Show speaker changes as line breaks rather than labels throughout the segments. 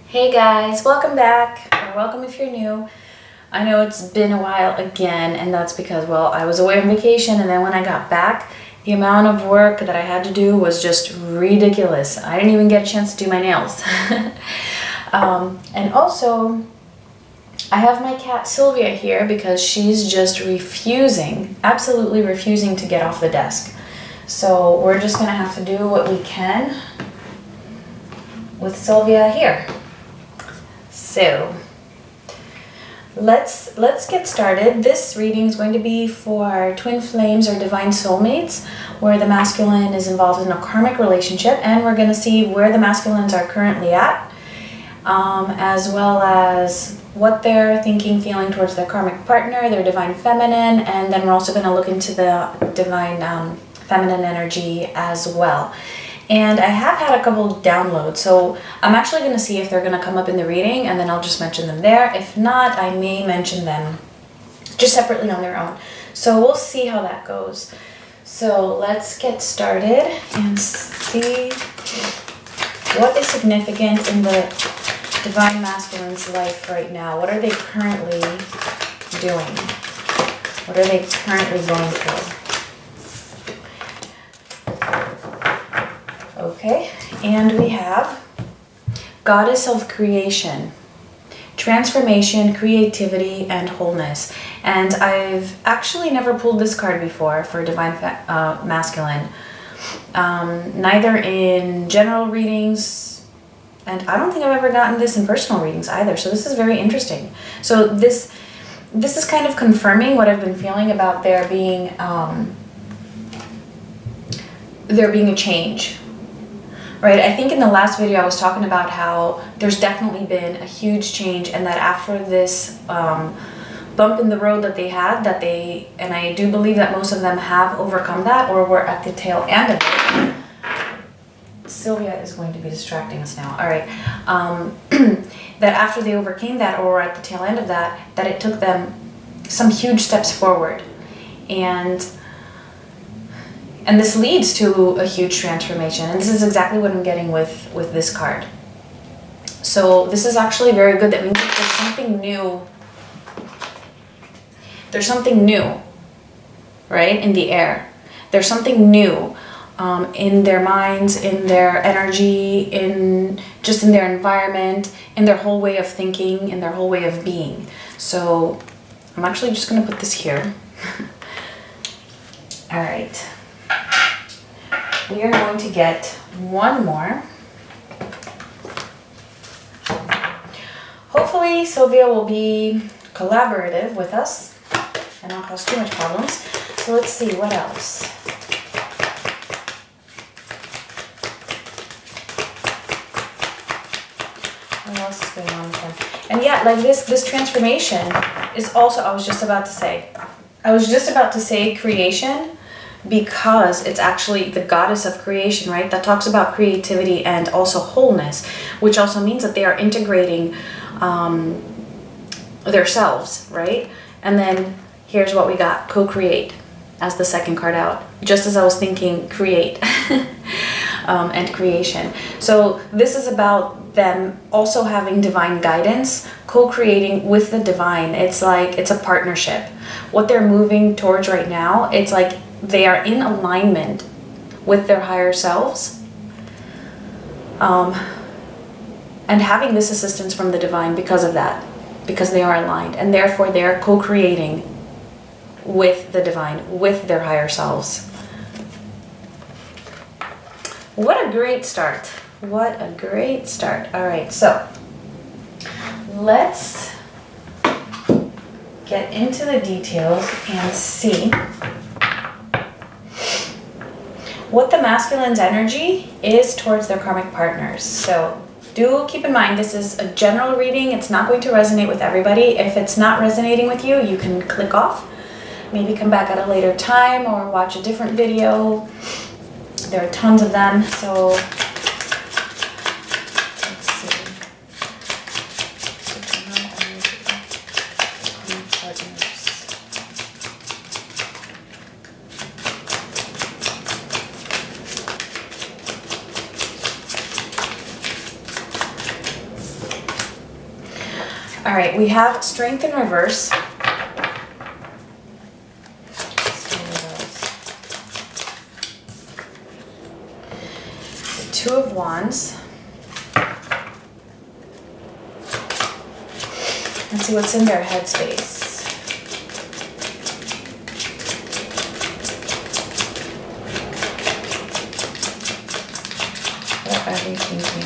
Hey guys, welcome back, or welcome if you're new. I know it's been a while again, and that's because, well, I was away on vacation, and then when I got back, the amount of work that I had to do was just ridiculous. I didn't even get a chance to do my nails. And also, I have my cat Sylvia here because she's just refusing, absolutely refusing to get off the desk. So we're just gonna have to do what we can with Sylvia here. So let's get started. This reading is going to be for twin flames or divine soulmates, where the masculine is involved in a karmic relationship, and we're going to see where the masculines are currently at, as well as what they're thinking, feeling towards their karmic partner, their divine feminine, and then we're also going to look into the divine feminine energy as well. And I have had a couple downloads, so I'm actually going to see if they're going to come up in the reading, and then I'll just mention them there. If not, I may mention them just separately on their own. So we'll see how that goes. So let's get started and see what is significant in the divine masculine's life right now. What are they currently doing? What are they currently going through? Okay, and we have Goddess of Creation, Transformation, Creativity, and Wholeness. And I've actually never pulled this card before for Divine Masculine, neither in general readings, and I don't think I've ever gotten this in personal readings either, so this is very interesting. So this is kind of confirming what I've been feeling about there being a change. Right, I think in the last video I was talking about how there's definitely been a huge change, and that after this bump in the road that they had, and I do believe that most of them have overcome that, or were at the tail end of it. Sylvia is going to be distracting us now. All right, that after they overcame that, or were at the tail end of that, that it took them some huge steps forward, and this leads to a huge transformation. And this is exactly what I'm getting with this card. So this is actually very good. That means that there's something new. There's something new, right, in the air. There's something new in their minds, in their energy, in their environment, in their whole way of thinking, in their whole way of being. So I'm actually just going to put this here. All right. We are going to get one more. Hopefully Sylvia will be collaborative with us and not cause too much problems. So let's see what else. What else is going on with them? And yeah, like this transformation is also, I was just about to say creation, because it's actually the goddess of creation, right? That talks about creativity and also wholeness, which also means that they are integrating themselves, right? And then here's what we got, co-create, as the second card out, just as I was thinking create and creation. So this is about them also having divine guidance, co-creating with the divine. It's like, it's a partnership. What they're moving towards right now, it's like they are in alignment with their higher selves, and having this assistance from the divine because of that, because they are aligned, and therefore they're co-creating with the divine, with their higher selves. What a great start. What a great start. All right, so let's get into the details and see what the masculine's energy is towards their karmic partners. So do keep in mind, this is a general reading. It's not going to resonate with everybody. If it's not resonating with you, you can click off, maybe come back at a later time or watch a different video. There are tons of them, so let's see. All right, we have strength in reverse. Two of Wands. Let's see what's in their headspace. What are they thinking?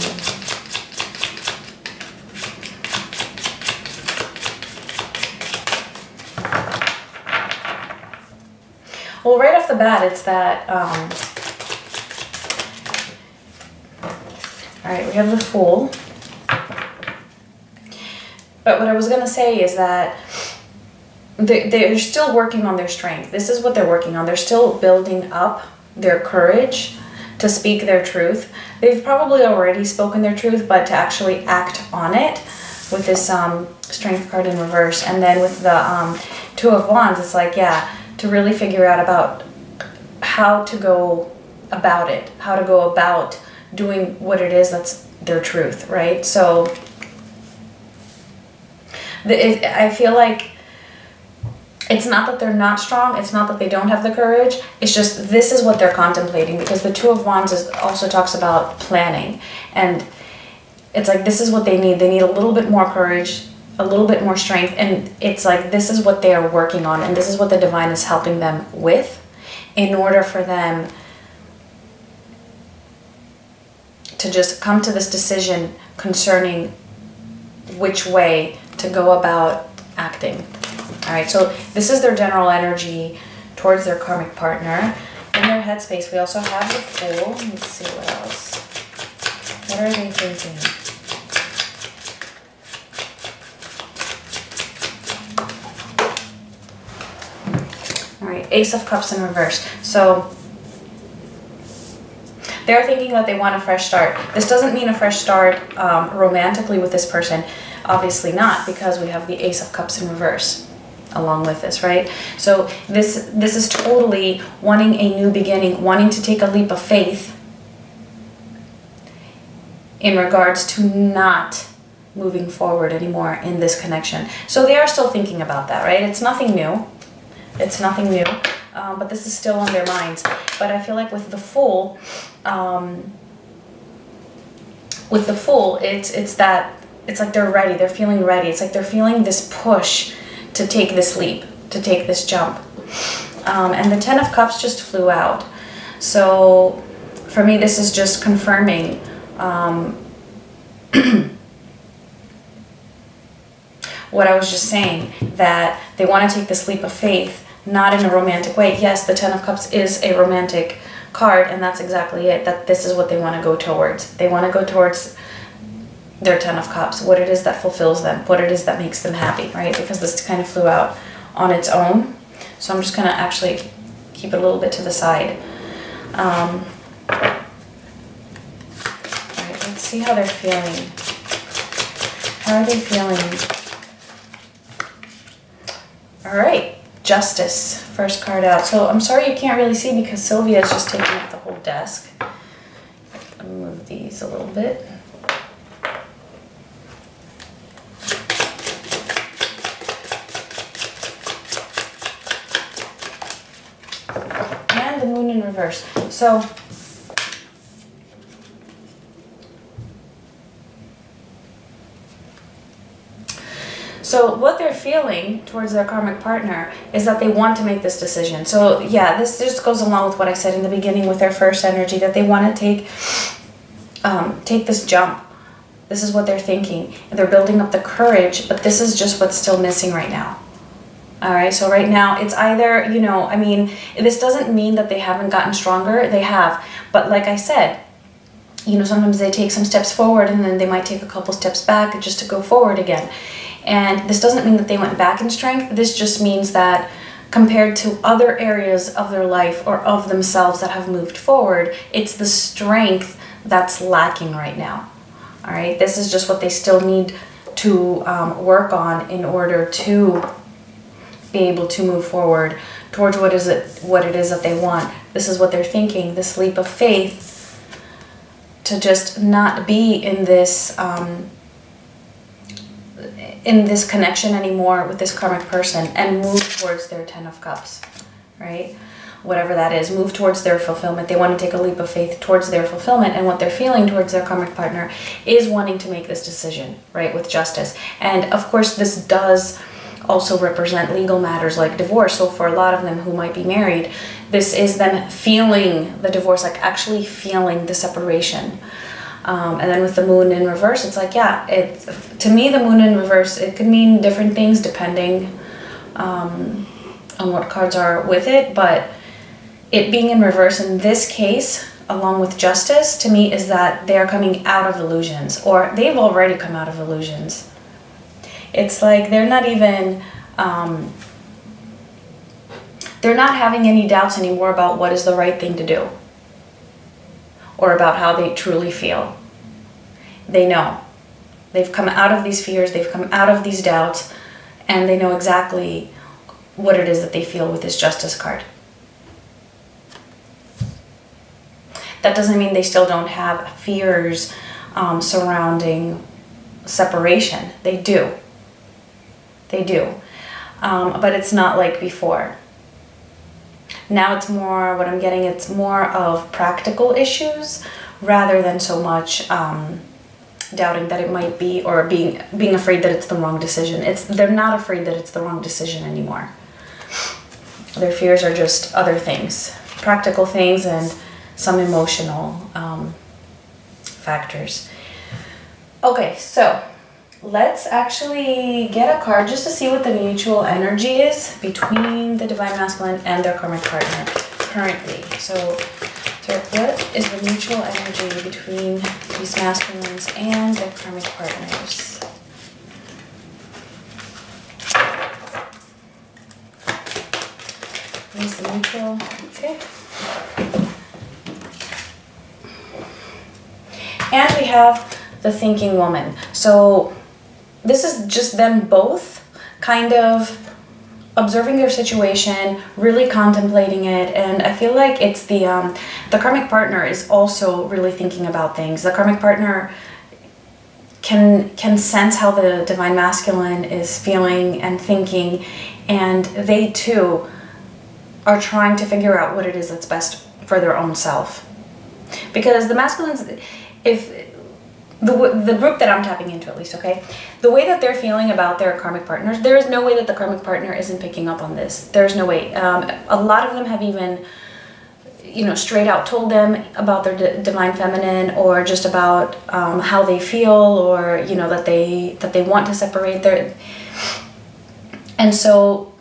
Well, right off the bat, it's that, all right, we have the Fool. But what I was going to say is that they're still working on their strength. This is what they're working on. They're still building up their courage to speak their truth. They've probably already spoken their truth, but to actually act on it with this strength card in reverse. And then with the Two of Wands, it's like, yeah, to really figure out about how to go about it, how to go about doing what it is that's their truth, right? So I feel like it's not that they're not strong, it's not that they don't have the courage, it's just this is what they're contemplating, because the Two of Wands also talks about planning, and it's like this is what they need. They need a little bit more courage, a little bit more strength, and it's like this is what they are working on, and this is what the divine is helping them with in order for them to just come to this decision concerning which way to go about acting. All right, so this is their general energy towards their karmic partner. In their headspace, we also have the Fool. Let's see what else. What are they thinking? All right, Ace of Cups in reverse. So they're thinking that they want a fresh start. This doesn't mean a fresh start romantically with this person. Obviously not, because we have the Ace of Cups in reverse along with this, right? So this is totally wanting a new beginning, wanting to take a leap of faith in regards to not moving forward anymore in this connection. So they are still thinking about that, right? It's nothing new. It's nothing new, but this is still on their minds. But I feel like with the Fool, it's that. It's like they're ready, they're feeling ready. It's like they're feeling this push to take this leap, to take this jump. And the Ten of Cups just flew out. So for me, this is just confirming what I was just saying, that they want to take this leap of faith, not in a romantic way. Yes, the Ten of Cups is a romantic card, and that's exactly it, that this is what they want to go towards. They want to go towards their Ten of Cups, what it is that fulfills them, what it is that makes them happy, right? Because this kind of flew out on its own. So I'm just going to actually keep it a little bit to the side. All right, let's see how they're feeling. How are they feeling? All right, Justice, first card out. So I'm sorry you can't really see because Sylvia is just taking up the whole desk. Let me move these a little bit. And the Moon in reverse. So what they're feeling towards their karmic partner is that they want to make this decision. So yeah, this just goes along with what I said in the beginning with their first energy, that they want to take this jump. This is what they're thinking. And they're building up the courage, but this is just what's still missing right now. All right, so right now it's either, I mean, this doesn't mean that they haven't gotten stronger. They have. But like I said, sometimes they take some steps forward and then they might take a couple steps back just to go forward again. And this doesn't mean that they went back in strength. This just means that compared to other areas of their life or of themselves that have moved forward, it's the strength that's lacking right now. All right, this is just what they still need to work on in order to be able to move forward towards what it is that they want. This is what they're thinking, this leap of faith to just not be in this in this connection anymore with this karmic person and move towards their 10 of Cups, right? Whatever that is, move towards their fulfillment. They want to take a leap of faith towards their fulfillment, and what they're feeling towards their karmic partner is wanting to make this decision, right, with justice. And of course, this does also represent legal matters like divorce. So for a lot of them who might be married, this is them feeling the divorce, like actually feeling the separation. And then with the moon in reverse, it's like, yeah, to me, the moon in reverse, it could mean different things depending on what cards are with it, but it being in reverse in this case, along with justice, to me is that they're coming out of illusions, or they've already come out of illusions. It's like they're not even, they're not having any doubts anymore about what is the right thing to do, or about how they truly feel. They know. They've come out of these fears, they've come out of these doubts, and they know exactly what it is that they feel with this justice card. That doesn't mean they still don't have fears surrounding separation. They do. They do. But it's not like before. Now it's more, what I'm getting, it's more of practical issues rather than so much doubting that it might be, or being afraid that it's the wrong decision. They're not afraid that it's the wrong decision anymore. Their fears are just other things, practical things, and some emotional factors. Okay, so let's actually get a card just to see what the mutual energy is between the Divine Masculine and their karmic partner currently. So what is the mutual energy between these masculines and their karmic partners? What is the mutual? Okay. And we have the thinking woman. So this is just them both kind of observing their situation, really contemplating it, and I feel like it's the karmic partner is also really thinking about things. The karmic partner can sense how the Divine Masculine is feeling and thinking, and they too are trying to figure out what it is that's best for their own self. Because the masculines, if the group that I'm tapping into, at least, okay, the way that they're feeling about their karmic partners, there is no way that the karmic partner isn't picking up on this. There's no way. A lot of them have even, straight out told them about their divine feminine, or just about how they feel, or that they want to separate their, and so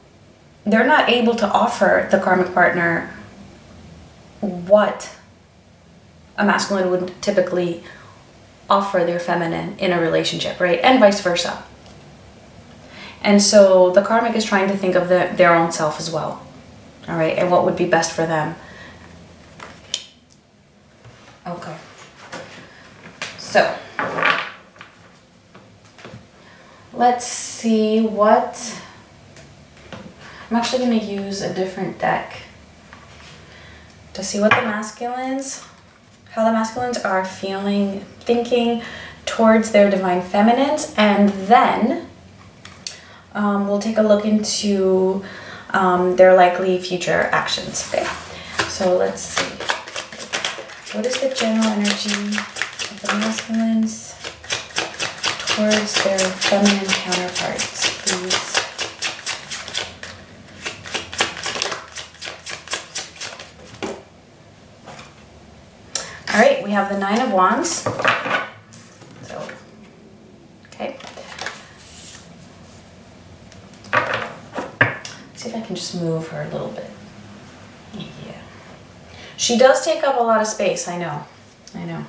they're not able to offer the karmic partner what a masculine would typically offer their feminine in a relationship, right? And vice versa. And so the karmic is trying to think of their own self as well, all right? And what would be best for them. Okay. So let's see what, I'm actually going to use a different deck to see what the masculines, how the masculines are feeling, thinking towards their divine feminines, and then we'll take a look into their likely future actions. Okay, so let's see. What is the general energy of the masculines towards their feminine counterparts, please? All right, we have the Nine of Wands. So, okay. Let's see if I can just move her a little bit. Yeah. She does take up a lot of space, I know. I know.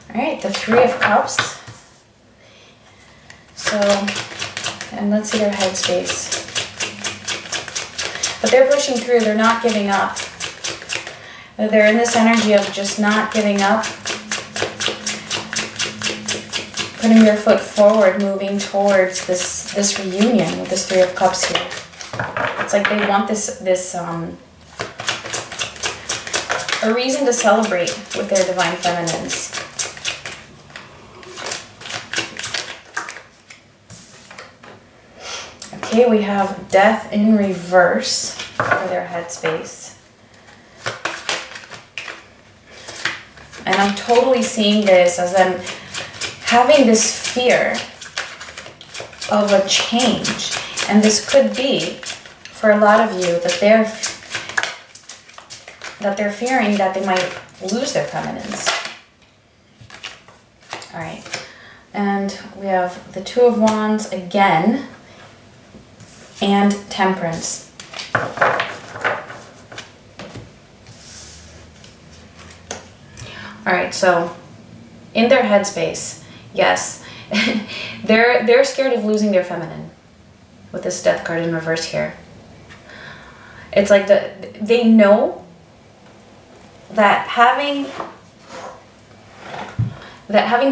All right, the Three of Cups. So, and let's see their headspace. But they're pushing through, they're not giving up. They're in this energy of just not giving up. Putting their foot forward, moving towards this reunion with this Three of Cups here. It's like they want a reason to celebrate with their divine feminines. Okay, we have death in reverse for their headspace. And I'm totally seeing this as them having this fear of a change. And this could be, for a lot of you, that they're fearing that they might lose their feminines. All right. And we have the Two of Wands again. And Temperance. All right, so in their headspace, yes, they're scared of losing their feminine with this Death card in reverse here. It's like they know that having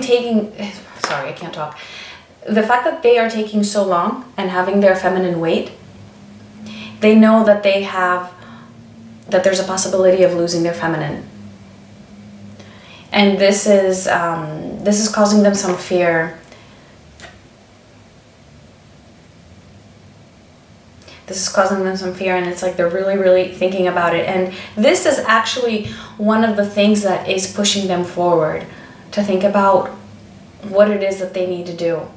taken, sorry, I can't talk. The fact that they are taking so long and having their feminine wait, they know that there's a possibility of losing their feminine. And this is causing them some fear. This is causing them some fear, and it's like they're really, really thinking about it. And this is actually one of the things that is pushing them forward to think about what it is that they need to do.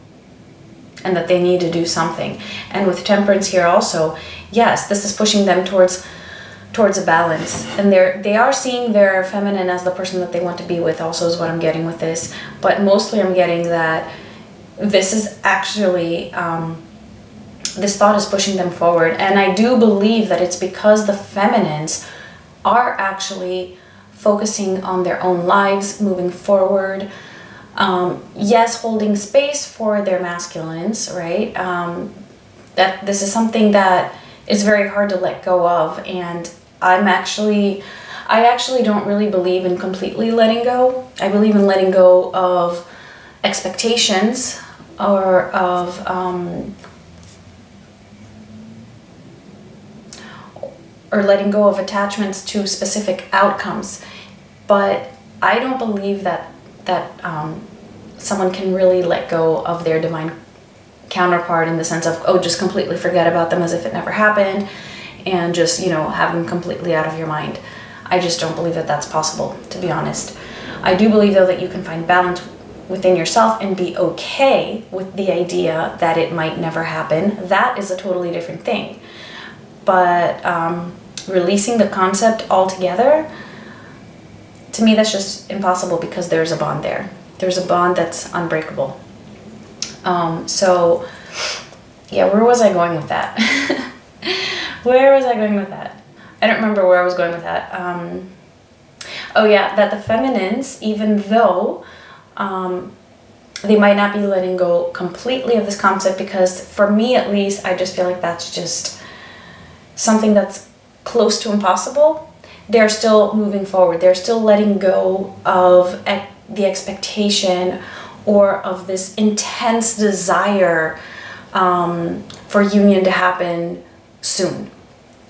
And that they need to do something. And with Temperance here also, yes, this is pushing them towards a balance. And they are seeing their feminine as the person that they want to be with also, is what I'm getting with this. But mostly I'm getting that this is actually, this thought is pushing them forward. And I do believe that it's because the feminines are actually focusing on their own lives, moving forward. Yes, holding space for their masculines, right? That this is something that is very hard to let go of, and I actually don't really believe in completely letting go. I believe in letting go of expectations or of or letting go of attachments to specific outcomes, but I don't believe that someone can really let go of their divine counterpart in the sense of, oh, just completely forget about them as if it never happened and just, have them completely out of your mind. I just don't believe that that's possible, to be honest. I do believe, though, that you can find balance within yourself and be okay with the idea that it might never happen. That is a totally different thing. But releasing the concept altogether, to me, that's just impossible because there's a bond there. There's a bond that's unbreakable. So, yeah, where was I going with that? Where was I going with that? I don't remember where I was going with that. Oh, yeah, that the feminines, even though they might not be letting go completely of this concept, because for me, at least, I just feel like that's just something that's close to impossible. They're still moving forward. They're still letting go of the expectation or of this intense desire for union to happen soon,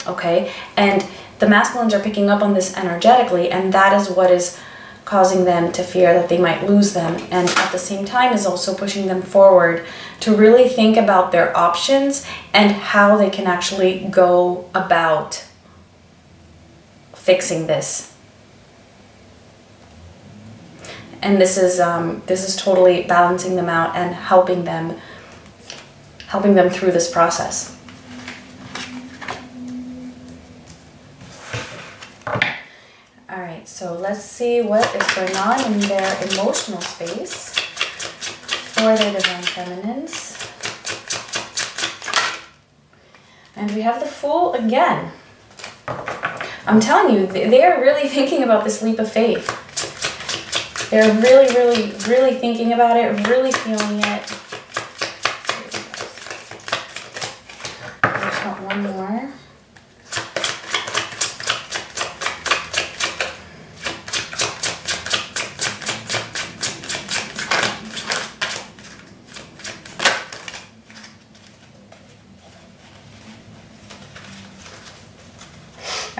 okay? And the masculines are picking up on this energetically, and that is what is causing them to fear that they might lose them, and at the same time is also pushing them forward to really think about their options and how they can actually go about fixing this. And this is totally balancing them out and helping them through this process. All right, so let's see what is going on in their emotional space for their divine feminines. And we have the Fool again. I'm telling you, they are really thinking about this leap of faith. They're really, really, really thinking about it, really feeling it. There's not one more.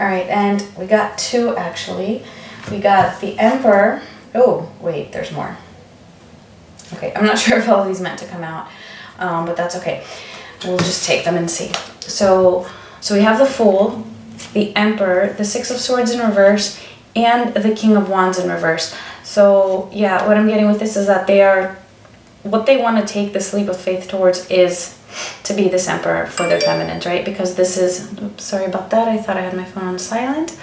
All right, and we got two actually. We got the Emperor. Oh, wait, there's more. Okay, I'm not sure if all of these meant to come out, but that's okay. We'll just take them and see. So we have the Fool, the Emperor, the Six of Swords in reverse, and the King of Wands in reverse. So yeah, what I'm getting with this is that what they want to take this leap of faith towards is to be this Emperor for their feminines, right? Because this is, oops, sorry about that. I thought I had my phone on silent.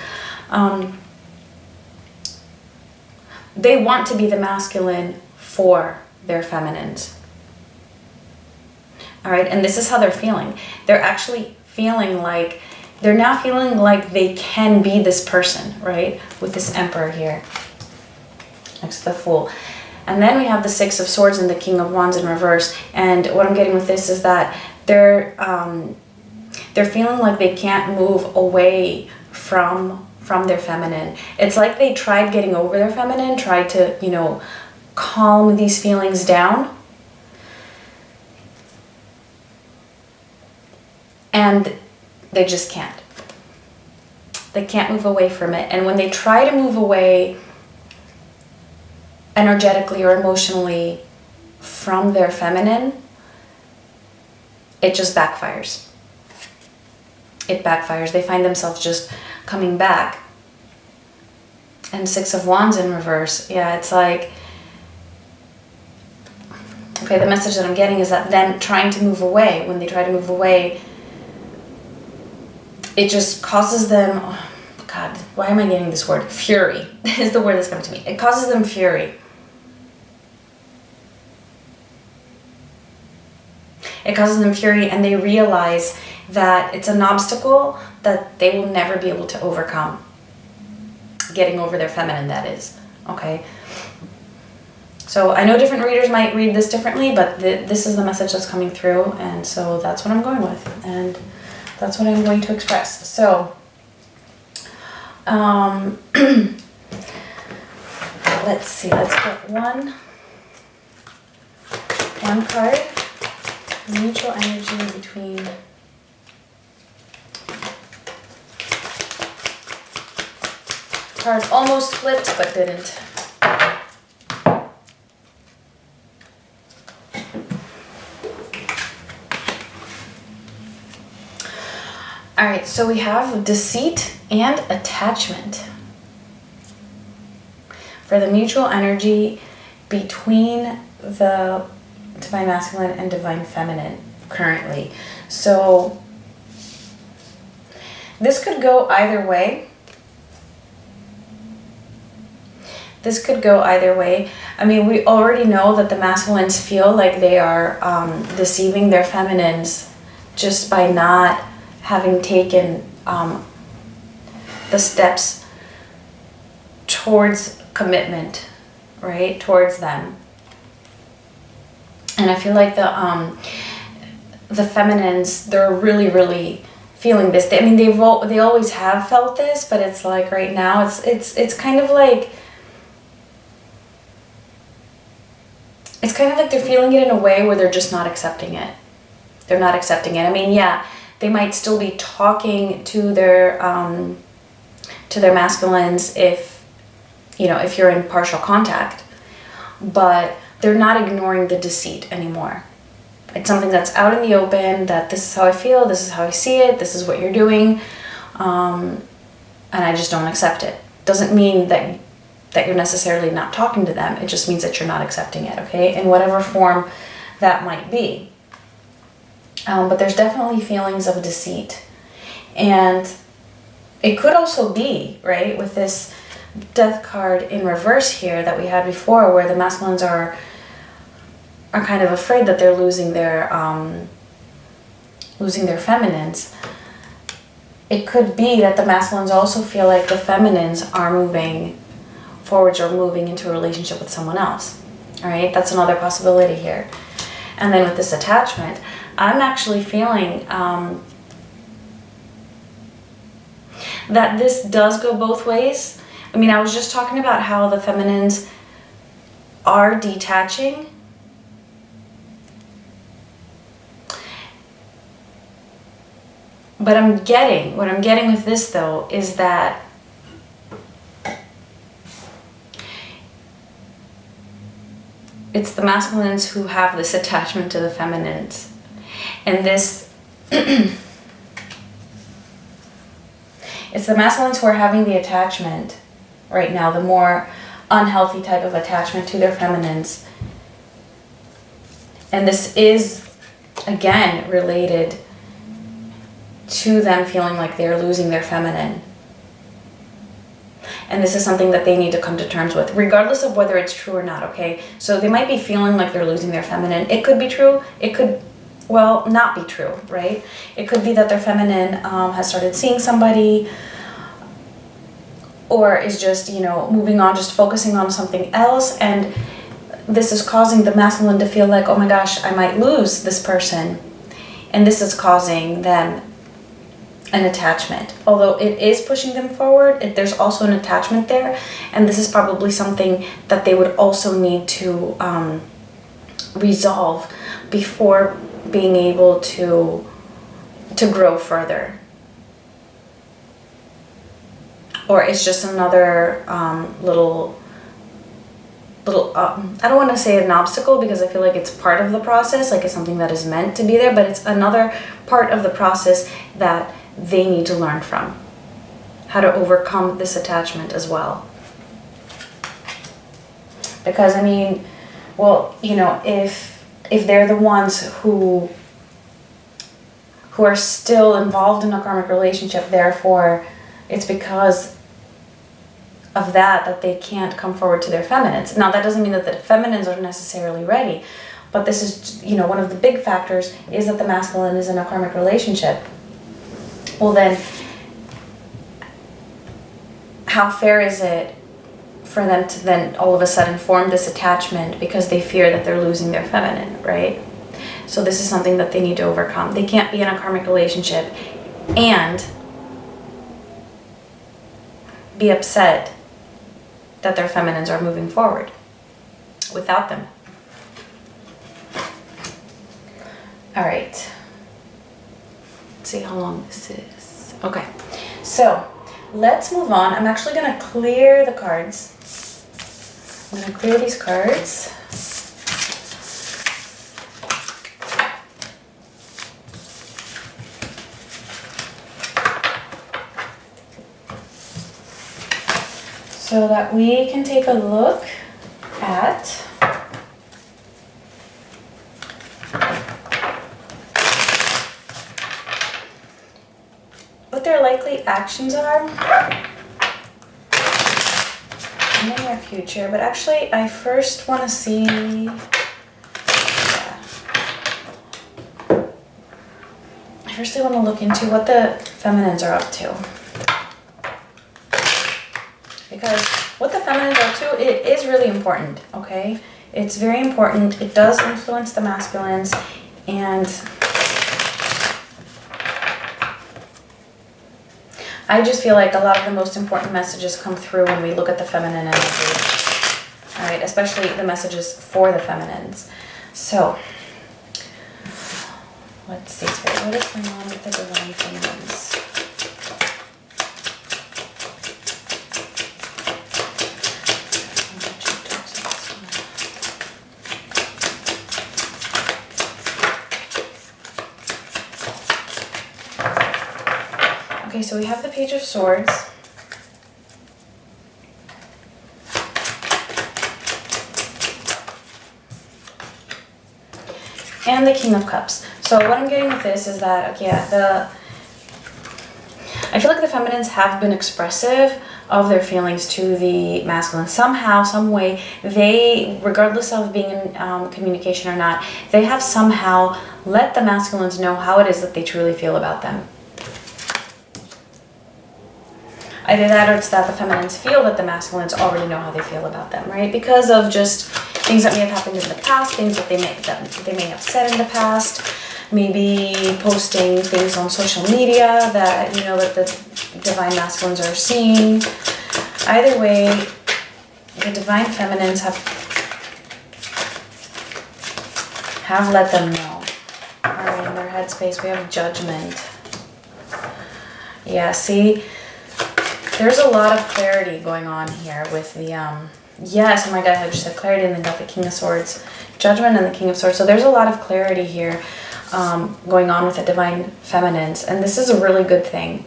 They want to be the masculine for their feminines. All right, and this is how they're feeling. They're actually feeling like, they're now feeling like they can be this person, right? With this Emperor here, next to the Fool. And then we have the Six of Swords and the King of Wands in reverse. And what I'm getting with this is that they're feeling like they can't move away from their feminine. It's like they tried getting over their feminine, tried to, you know, calm these feelings down. And they just can't. They can't move away from it. And when they try to move away energetically or emotionally from their feminine, it just backfires. It backfires. They find themselves just coming back. And Six of Wands in reverse. Yeah, it's like, okay, the message that I'm getting is that them trying to move away, when they try to move away, it just causes them, oh God, why am I getting this word? Fury is the word that's coming to me. It causes them fury. It causes them fury, and they realize that it's an obstacle that they will never be able to overcome. Getting over their feminine, that is. Okay? So I know different readers might read this differently, but this is the message that's coming through, and so that's what I'm going with, and that's what I'm going to express. So, let's see, let's get one card. Mutual energy between card almost flipped but didn't. All right, so we have deceit and attachment for the mutual energy between the Divine Masculine and Divine Feminine currently. So this could go either way. This could go either way. I mean, we already know that the masculines feel like they are deceiving their feminines just by not having taken the steps towards commitment, right, towards them. And I feel like the feminines, they're really, really feeling this. I mean, they always have felt this, but it's like right now, it's kind of like, it's kind of like they're feeling it in a way where they're just not accepting it. They're not accepting it. I mean, yeah, they might still be talking to their masculines if, you know, if you're in partial contact, but they're not ignoring the deceit anymore. It's something that's out in the open, that this is how I feel, this is how I see it, this is what you're doing, and I just don't accept it. Doesn't mean that you're necessarily not talking to them, it just means that you're not accepting it, okay? In whatever form that might be. But there's definitely feelings of deceit. And it could also be, right, with this Death card in reverse here that we had before, where the masculines are kind of afraid that they're losing their feminines. It could be that the masculines also feel like the feminines are moving forwards or moving into a relationship with someone else. All right, that's another possibility here. And then with this attachment, I'm actually feeling that this does go both ways. I mean, I was just talking about how the feminines are detaching. But what I'm getting with this though is that it's the masculines who have this attachment to the feminines. And this, it's the masculines who are having the attachment right now, the more unhealthy type of attachment to their feminines. And this is, again, related to them feeling like they're losing their feminine. And this is something that they need to come to terms with, regardless of whether it's true or not, okay? So they might be feeling like they're losing their feminine. It could be true. It could, well, not be true, right? It could be that their feminine has started seeing somebody, or is just, you know, moving on, just focusing on something else. And this is causing the masculine to feel like, oh my gosh, I might lose this person. And this is causing them an attachment. Although it is pushing them forward, there's also an attachment there. And this is probably something that they would also need to resolve before being able to grow further. Or it's just another little I don't want to say an obstacle, because I feel like it's part of the process, like it's something that is meant to be there, but it's another part of the process that they need to learn from. How to overcome this attachment as well. Because I mean, well, you know, if they're the ones who are still involved in a karmic relationship, therefore it's because of that they can't come forward to their feminines. Now that doesn't mean that the feminines are necessarily ready, but this is, you know, one of the big factors is that the masculine is in a karmic relationship. Well then, how fair is it for them to then all of a sudden form this attachment because they fear that they're losing their feminine, right? So this is something that they need to overcome. They can't be in a karmic relationship and be upset that their feminines are moving forward without them. All right. Let's see how long this is. Okay, so let's move on. I'm actually going to clear the cards. I'm going to clear these cards. So that we can take a look at what their likely actions are in the near future. But actually, I first want to see, I firstly want to look into what the feminines are up to. Because what the feminines are up to, it is really important, okay? It's very important. It does influence the masculines, and I just feel like a lot of the most important messages come through when we look at the feminine energy. All right, especially the messages for the feminines. So, let's see, Spirit, what is going on with the divine feminines? Okay, so we have the Page of Swords. And the King of Cups. So what I'm getting with this is that, okay, I feel like the feminines have been expressive of their feelings to the masculine. Somehow, some way, they, regardless of being in communication or not, they have somehow let the masculines know how it is that they truly feel about them. Either that, or it's that the feminines feel that the masculines already know how they feel about them, right? Because of just things that may have happened in the past, things that they may have said in the past, maybe posting things on social media that, you know, that the divine masculines are seeing. Either way, the divine feminines have let them know. All right, in their headspace, we have Judgment. Yeah, see, there's a lot of clarity going on here with the, yes, oh my god, I just said clarity and then got the King of Swords, Judgment and the King of Swords. So there's a lot of clarity here going on with the Divine Feminines, and this is a really good thing.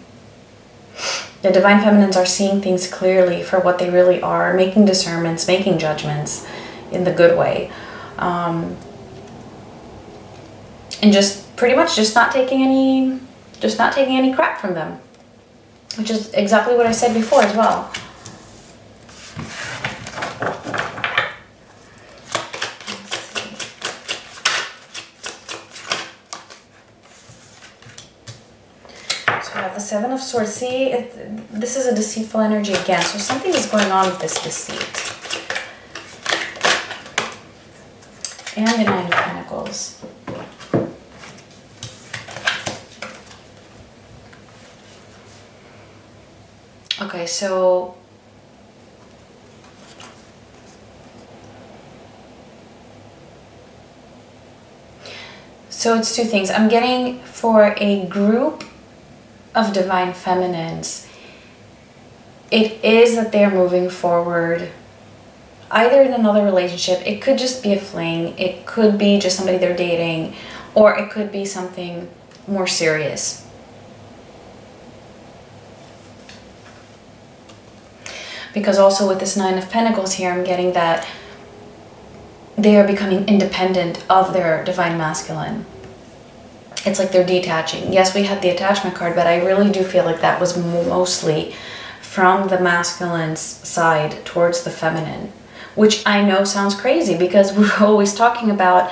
The Divine Feminines are seeing things clearly for what they really are, making discernments, making judgments in the good way. And just pretty much just not taking any crap from them. Which is exactly what I said before as well. So I have the Seven of Swords. See, this is a deceitful energy again. So something is going on with this deceit. And the Nine of Pentacles. Okay, so it's two things. I'm getting for a group of Divine Feminines, it is that they're moving forward either in another relationship. It could just be a fling, it could be just somebody they're dating, or it could be something more serious. Because also with this Nine of Pentacles here, I'm getting that they are becoming independent of their Divine Masculine. It's like they're detaching. Yes, we had the Attachment card, but I really do feel like that was mostly from the masculine's side towards the feminine. Which I know sounds crazy because we're always talking about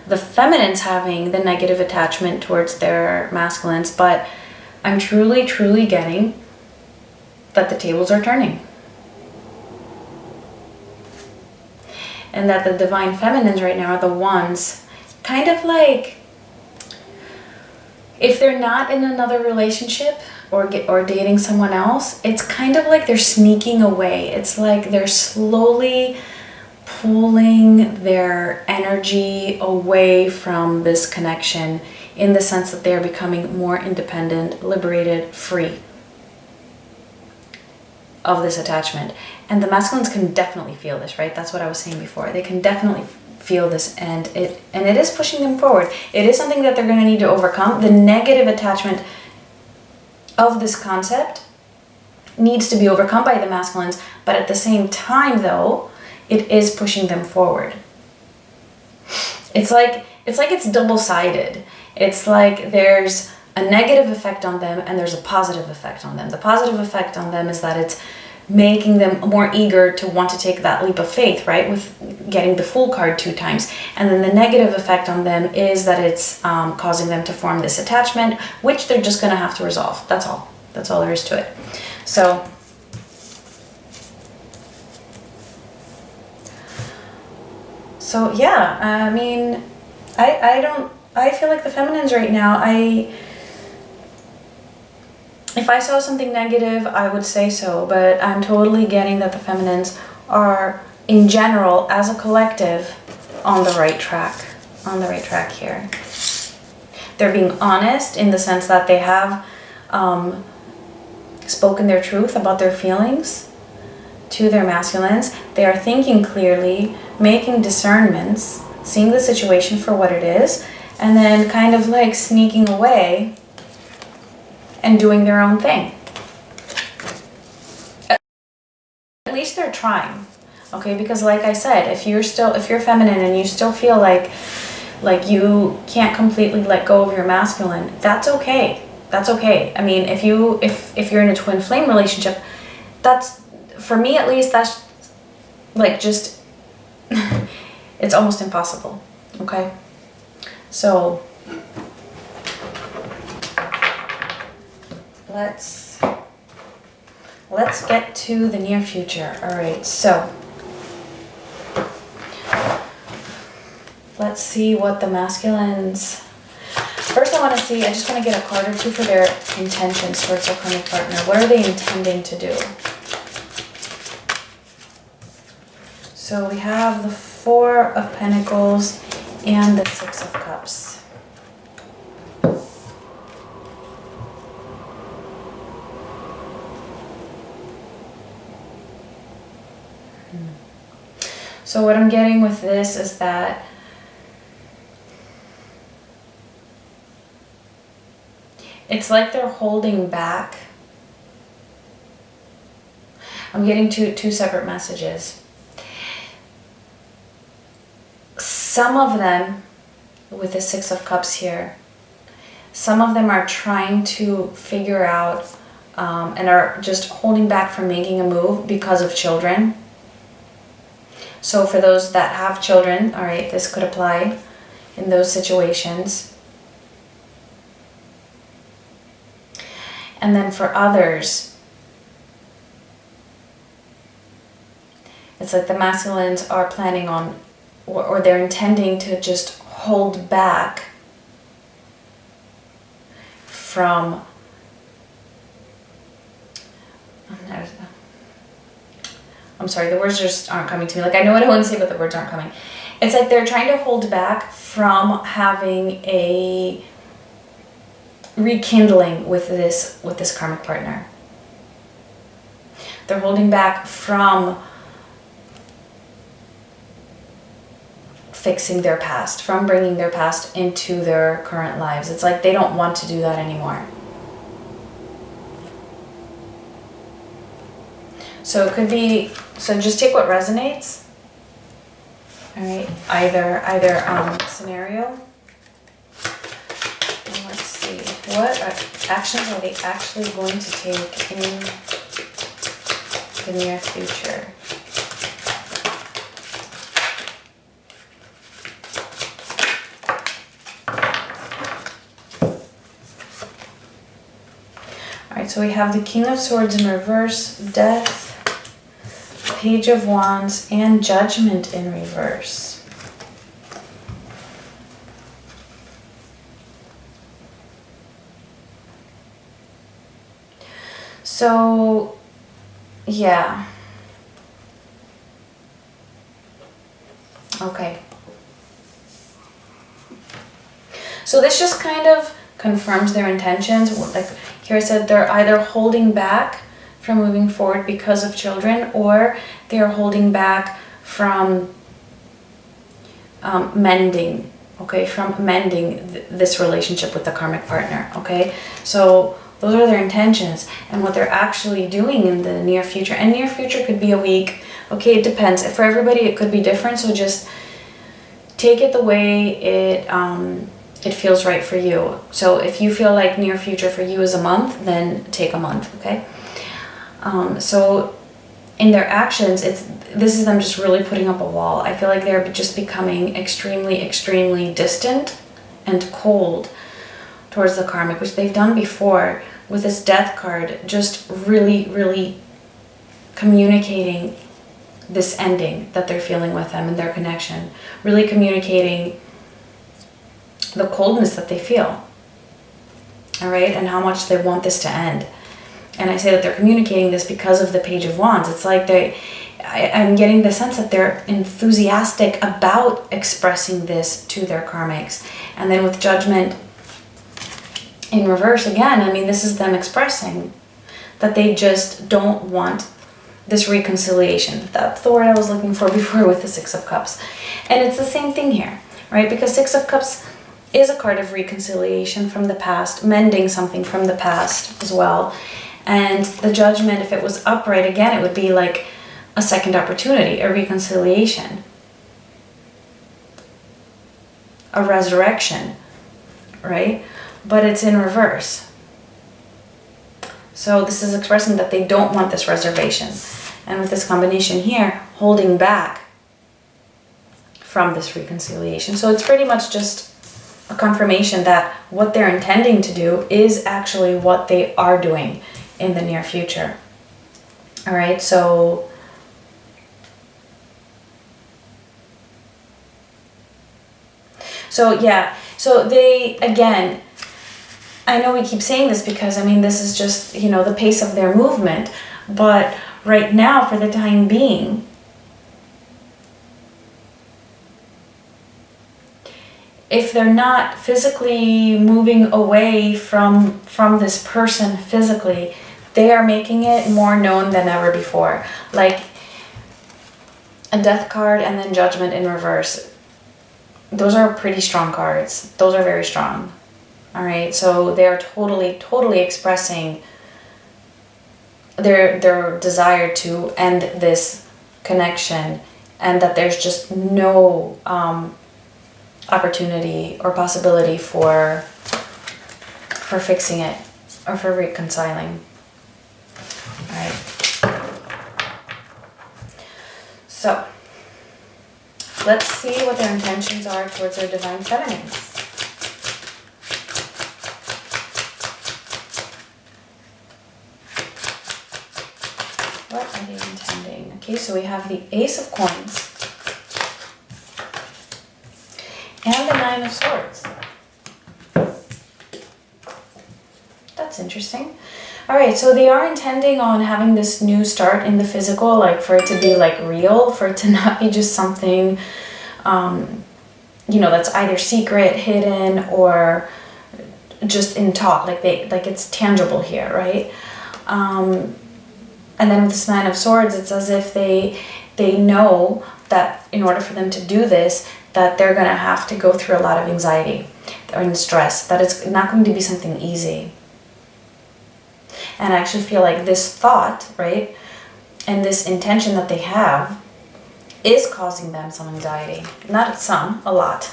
the feminines having the negative attachment towards their masculines, but I'm truly, truly getting that the tables are turning. And that the Divine Feminines right now are the ones kind of like, if they're not in another relationship or dating someone else, it's kind of like they're sneaking away. It's like they're slowly pulling their energy away from this connection in the sense that they're becoming more independent, liberated, free of this attachment. And the masculines can definitely feel this, right? That's what I was saying before. They can definitely feel this, and it is pushing them forward. It is something that they're going to need to overcome. The negative attachment of this concept needs to be overcome by the masculines, but at the same time though, it is pushing them forward. It's like it's double-sided. It's like there's a negative effect on them and there's a positive effect on them. The positive effect on them is that it's making them more eager to want to take that leap of faith, right? With getting the Fool card 2 times. And then the negative effect on them is that it's causing them to form this attachment, which they're just going to have to resolve. That's all. That's all there is to it. So yeah, I mean, I feel like the feminines right now, if I saw something negative, I would say so, but I'm totally getting that the feminines are, in general, as a collective, on the right track. On the right track here. They're being honest in the sense that they have spoken their truth about their feelings to their masculines. They are thinking clearly, making discernments, seeing the situation for what it is, and then kind of like sneaking away and doing their own thing. At least they're trying, okay? Because like I said, if you're feminine and you still feel like you can't completely let go of your masculine, that's okay. That's okay. I mean, if you're in a twin flame relationship, that's, for me at least, that's like just, it's almost impossible, okay? So let's get to the near future. All right, so let's see what the masculines. First, I just want to get a card or two for their intentions towards their karmic partner. What are they intending to do? So we have the Four of Pentacles and the Six of Cups. So what I'm getting with this is that it's like they're holding back. I'm getting two separate messages. Some of them, with the Six of Cups here, some of them are trying to figure out and are just holding back from making a move because of children. So for those that have children, all right, this could apply in those situations. And then for others, it's like the masculines are planning on, or they're intending to just hold back from, I'm sorry, the words just aren't coming to me. Like, I know what I want to say, but the words aren't coming. It's like they're trying to hold back from having a rekindling with this karmic partner. They're holding back from fixing their past, from bringing their past into their current lives. It's like they don't want to do that anymore. So it could be, so just take what resonates. All right, either scenario. And let's see, what actions are they actually going to take in the near future? All right, so we have the King of Swords in reverse, Death, Page of Wands, and Judgment in reverse. So, yeah. Okay. So this just kind of confirms their intentions. Like here I said, they're either holding back from moving forward because of children, or they're holding back from mending, okay, from mending this relationship with the karmic partner, okay? So those are their intentions, and what they're actually doing in the near future. And near future could be a week, okay, it depends. For everybody it could be different, so just take it the way it feels right for you. So if you feel like near future for you is a month, then take a month, okay? So in their actions, this is them just really putting up a wall. I feel like they're just becoming extremely, extremely distant and cold towards the karmic, which they've done before with this Death card, just really, really communicating this ending that they're feeling with them and their connection, really communicating the coldness that they feel, all right, and how much they want this to end. And I say that they're communicating this because of the Page of Wands. It's like I'm getting the sense that they're enthusiastic about expressing this to their karmics. And then with Judgment in reverse again, I mean, this is them expressing that they just don't want this reconciliation. That's the word I was looking for before with the Six of Cups. And it's the same thing here, right? Because Six of Cups is a card of reconciliation from the past, mending something from the past as well. And the Judgment, if it was upright, again, it would be like a second opportunity, a reconciliation, a resurrection, right? But it's in reverse. So this is expressing that they don't want this reservation. And with this combination here, holding back from this reconciliation. So it's pretty much just a confirmation that what they're intending to do is actually what they are doing in the near future. All right, so yeah, so they, again, I know we keep saying this because, I mean, this is just, you know, the pace of their movement, but right now, for the time being, if they're not physically moving away from this person physically, they are making it more known than ever before. Like, a Death card, and then Judgment in reverse. Those are pretty strong cards. Those are very strong. All right, so they're totally expressing their desire to end this connection, and that there's just no opportunity or possibility for fixing it or for reconciling. All right. So let's see what their intentions are towards their divine feminines. What are they intending? Okay, so we have the Ace of Coins and the Nine of Swords. That's interesting. All right, so they are intending on having this new start in the physical, like for it to be like real, for it to not be just something, you know, that's either secret, hidden, or just in talk, like it's tangible here, right? And then with this Nine of Swords, it's as if they know that in order for them to do this, that they're gonna have to go through a lot of anxiety and stress, that it's not going to be something easy. And I actually feel like this thought, right, and this intention that they have is causing them some anxiety. Not some, a lot.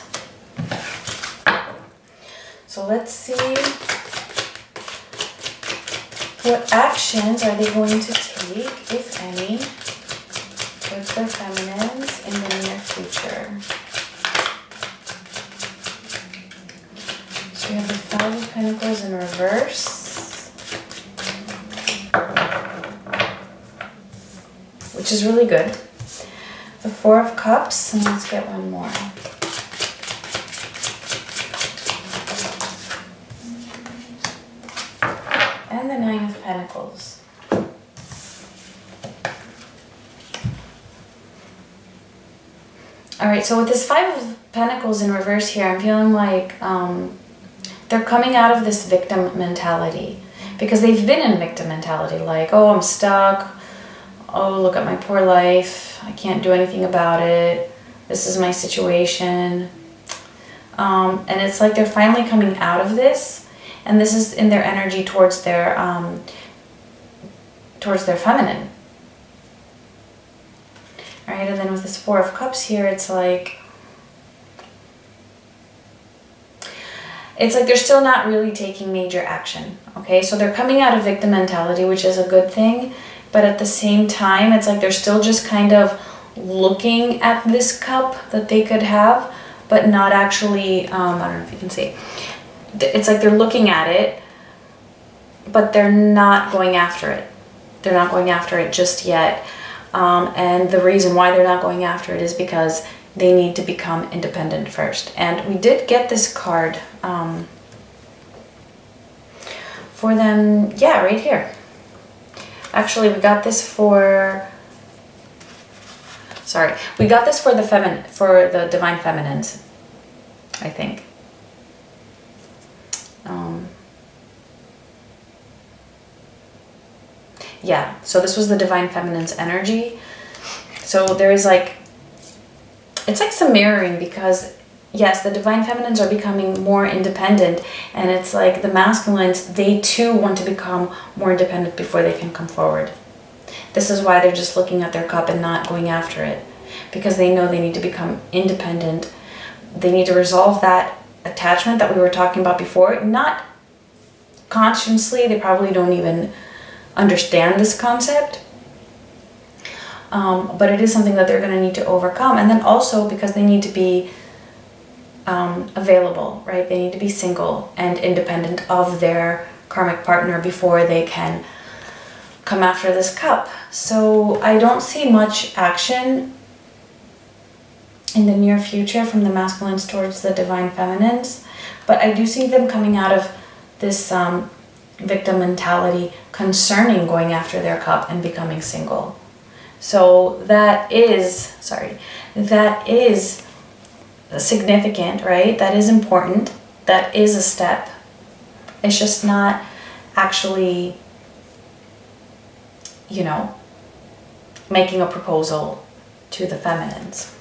So let's see, what actions are they going to take, if any, with their feminines in the near future. So we have the Five of Pentacles in reverse. Which is really good. The Four of Cups, and let's get one more. And the Nine of Pentacles. All right, so with this Five of Pentacles in reverse here, I'm feeling like they're coming out of this victim mentality, because they've been in victim mentality, like, oh, I'm stuck. Oh, look at my poor life. I can't do anything about it. This is my situation. And it's like they're finally coming out of this, and this is in their energy towards their feminine. All right, and then with this Four of Cups here, it's like they're still not really taking major action. Okay, so they're coming out of victim mentality, which is a good thing. But at the same time, it's like they're still just kind of looking at this cup that they could have, but not actually, I don't know if you can see. It's like they're looking at it, but they're not going after it. They're not going after it just yet. And the reason why they're not going after it is because they need to become independent first. And we did get this card for them, yeah, right here. Actually, we got this for, we got this for the divine feminines, I think. Yeah, so this was the divine feminine's energy. So there is like, it's like some mirroring, because yes, the divine feminines are becoming more independent, and it's like the masculines, they too want to become more independent before they can come forward. This is why they're just looking at their cup and not going after it, because they know they need to become independent. They need to resolve that attachment that we were talking about before. Not consciously, they probably don't even understand this concept, but it is something that they're going to need to overcome. And then also because they need to be available, right? They need to be single and independent of their karmic partner before they can come after this cup. So I don't see much action in the near future from the masculines towards the divine feminines, but I do see them coming out of this victim mentality concerning going after their cup and becoming single. So that is significant, right? That is important. That is a step. It's just not actually, you know, making a proposal to the feminines.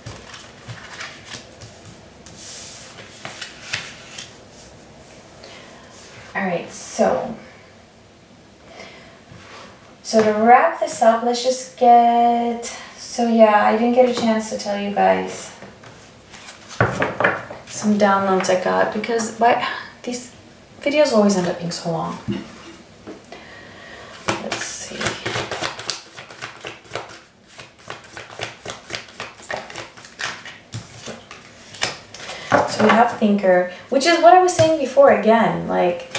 All right, so to wrap this up, let's just get, so yeah, I didn't get a chance to tell you guys some downloads I got because these videos always end up being so long. Let's see. So we have Thinker, which is what I was saying before again, like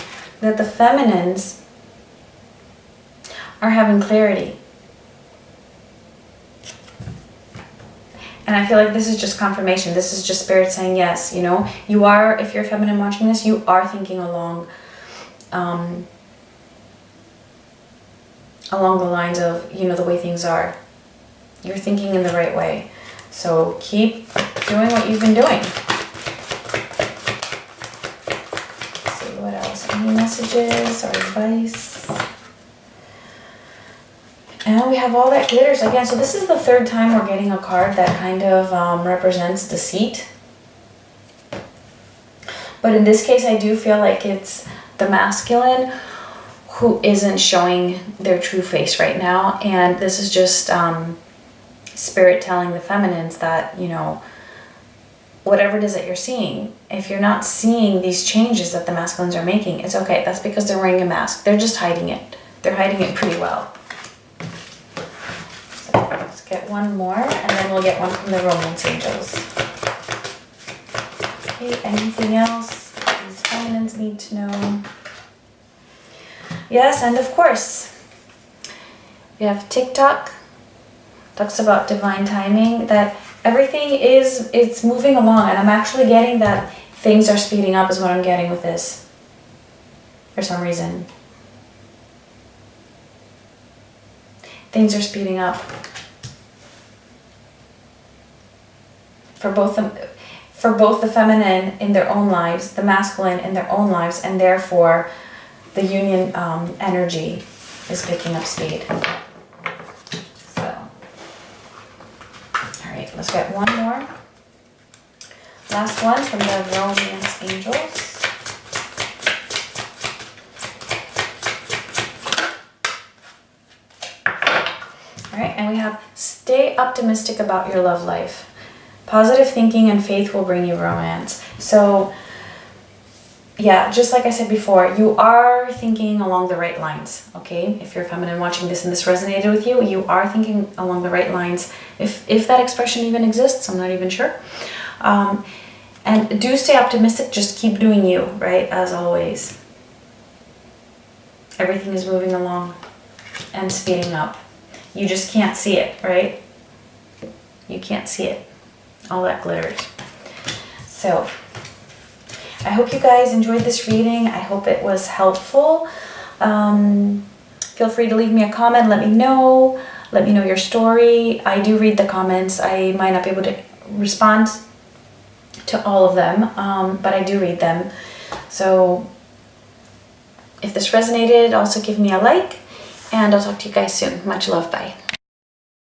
that the feminines are having clarity. And I feel like this is just confirmation. This is just Spirit saying yes, you know. You are, if you're feminine watching this, you are thinking along the lines of, you know, the way things are. You're thinking in the right way. So keep doing what you've been doing. Let's see what else. Any messages or advice? And we have all that glitters again. So this is the third time we're getting a card that kind of represents deceit. But in this case, I do feel like it's the masculine who isn't showing their true face right now. And this is just Spirit telling the feminines that, you know, whatever it is that you're seeing, if you're not seeing these changes that the masculines are making, it's okay. That's because they're wearing a mask. They're just hiding it. They're hiding it pretty well. Let's get one more, and then we'll get one from the Romance Angels. Okay, anything else these feminines need to know? Yes, and of course, we have TikTok. Talks about divine timing, that everything it's moving along, and I'm actually getting that things are speeding up is what I'm getting with this, for some reason. Things are speeding up. For both the feminine in their own lives, the masculine in their own lives, and therefore the union energy is picking up speed. So, all right, let's get one more. Last one from the Romance Angels. All right, and we have stay optimistic about your love life. Positive thinking and faith will bring you romance. So, yeah, just like I said before, you are thinking along the right lines, okay? If you're feminine watching this and this resonated with you, you are thinking along the right lines. If that expression even exists, I'm not even sure. And do stay optimistic, just keep doing you, right? As always. Everything is moving along and speeding up. You just can't see it, right? You can't see it. All that glitters. So, I hope you guys enjoyed this reading. I hope it was helpful. Feel free to leave me a comment. Let me know. Let me know your story. I do read the comments. I might not be able to respond to all of them, but I do read them. So, if this resonated, also give me a like, and I'll talk to you guys soon. Much love. Bye.